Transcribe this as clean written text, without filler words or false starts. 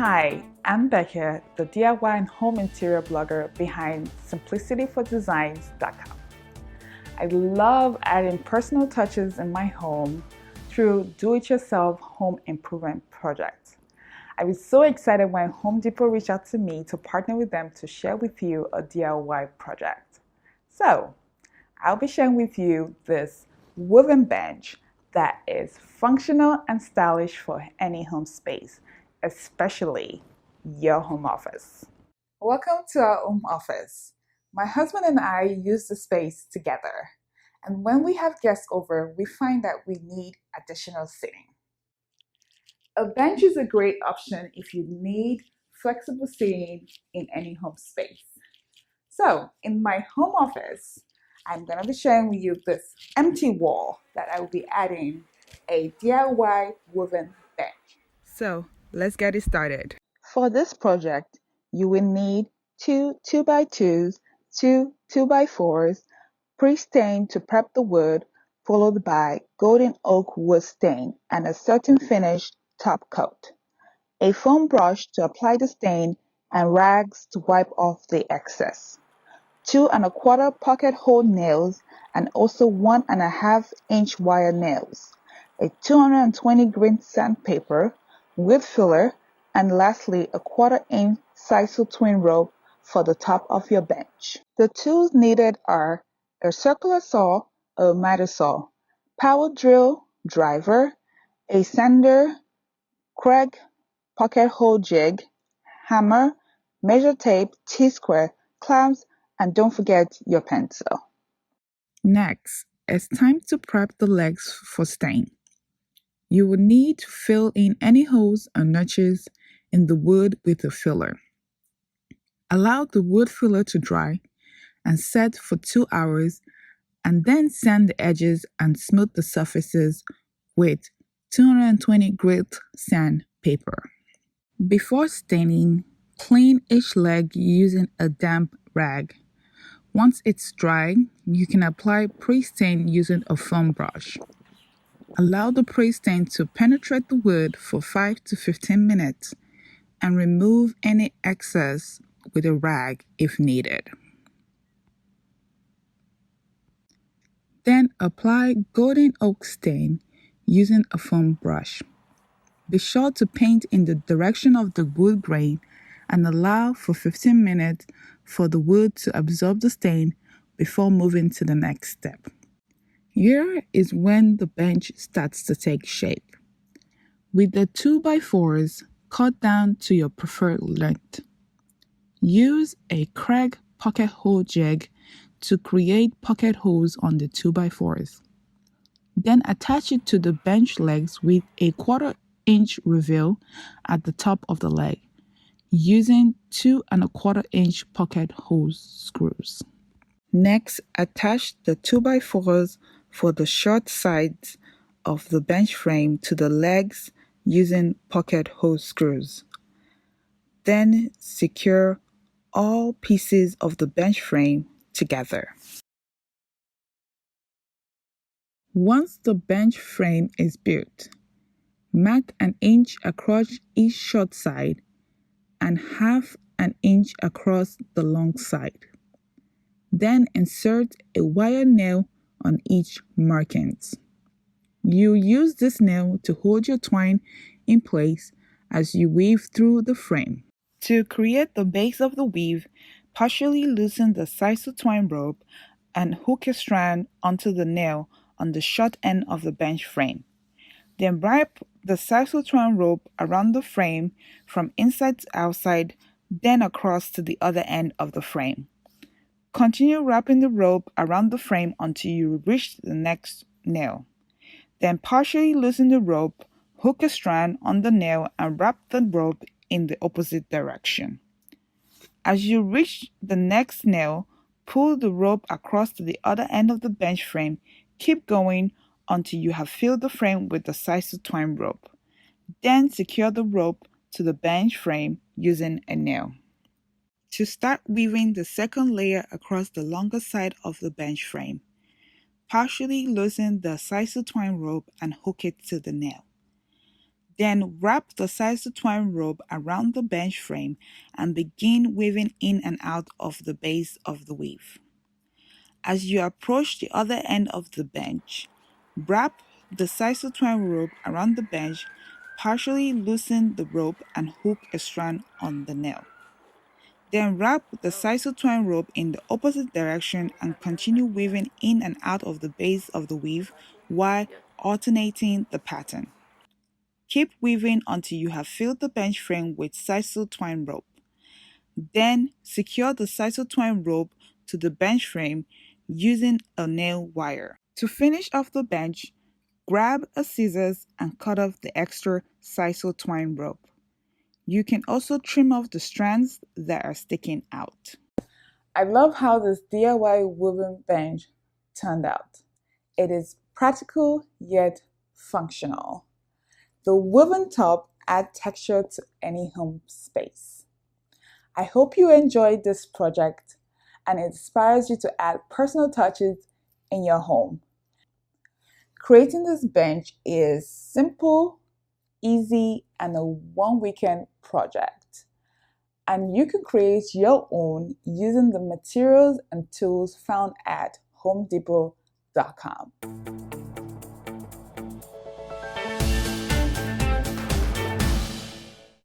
Hi, I'm Becca, the DIY and home interior blogger behind simplicityfordesigns.com. I love adding personal touches in my home through do-it-yourself home improvement projects. I was so excited when Home Depot reached out to me to partner with them to share with you a DIY project. So, I'll be sharing with you this woven bench that is functional and stylish for any home space, especially your home office. Welcome to our home office. My husband and I use the space together, and when we have guests over, we find that we need additional seating. A bench is a great option if you need flexible seating in any home space. So, in my home office, I'm going to be sharing with you this empty wall that I will be adding a DIY woven bench. So, let's get it started. For this project, you will need two 2x2s, two 2x4s, pre-stain to prep the wood, followed by golden oak wood stain and a certain finish top coat, a foam brush to apply the stain, and rags to wipe off the excess. 2¼ pocket hole nails and also 1½ inch wire nails, a 220 grit sandpaper, wood filler, and lastly a 1/4 inch sisal twin rope for the top of your bench. The tools needed are a circular saw, a miter saw, power drill, driver, a sander, Craig pocket hole jig, hammer, measure tape, T-square, clamps, and don't forget your pencil. Next, it's time to prep the legs for stain. You will need to fill in any holes and notches in the wood with a filler. Allow the wood filler to dry and set for 2 hours, and then sand the edges and smooth the surfaces with 220 grit sandpaper. Before staining, clean each leg using a damp rag. Once it's dry, you can apply pre-stain using a foam brush. Allow the pre-stain to penetrate the wood for 5 to 15 minutes and remove any excess with a rag if needed. Then apply golden oak stain using a foam brush. Be sure to paint in the direction of the wood grain and allow for 15 minutes for the wood to absorb the stain before moving to the next step. Here is when the bench starts to take shape. With the 2x4s, cut down to your preferred length. Use a Craig pocket hole jig to create pocket holes on the 2x4s. Then attach it to the bench legs with a 1/4 inch reveal at the top of the leg, using 2¼ inch pocket hole screws. Next, attach the 2x4s for the short sides of the bench frame to the legs using pocket hole screws. Then secure all pieces of the bench frame together. Once the bench frame is built, mark 1 inch across each short side and 1/2 inch across the long side. Then insert a wire nail on each markings. You use this nail to hold your twine in place as you weave through the frame. To create the base of the weave, partially loosen the sisal twine rope and hook a strand onto the nail on the short end of the bench frame. Then wrap the sisal twine rope around the frame from inside to outside, then across to the other end of the frame. Continue wrapping the rope around the frame until you reach the next nail. Then partially loosen the rope, hook a strand on the nail, and wrap the rope in the opposite direction. As you reach the next nail, pull the rope across to the other end of the bench frame. Keep going until you have filled the frame with the sisal twine rope. Then secure the rope to the bench frame using a nail. To start weaving the second layer across the longer side of the bench frame, partially loosen the sisal twine rope and hook it to the nail. Then wrap the sister twine rope around the bench frame and begin weaving in and out of the base of the weave. As you approach the other end of the bench, wrap the sister twine rope around the bench, partially loosen the rope and hook a strand on the nail. Then wrap the sister twine rope in the opposite direction and continue weaving in and out of the base of the weave while alternating the pattern. Keep weaving until you have filled the bench frame with sisal twine rope. Then secure the sisal twine rope to the bench frame using a nail wire. To finish off the bench, grab a scissors and cut off the extra sisal twine rope. You can also trim off the strands that are sticking out. I love how this DIY woven bench turned out. It is practical yet functional. The woven top adds texture to any home space. I hope you enjoyed this project and it inspires you to add personal touches in your home. Creating this bench is simple, easy, and a one-weekend project. And you can create your own using the materials and tools found at homedepot.com.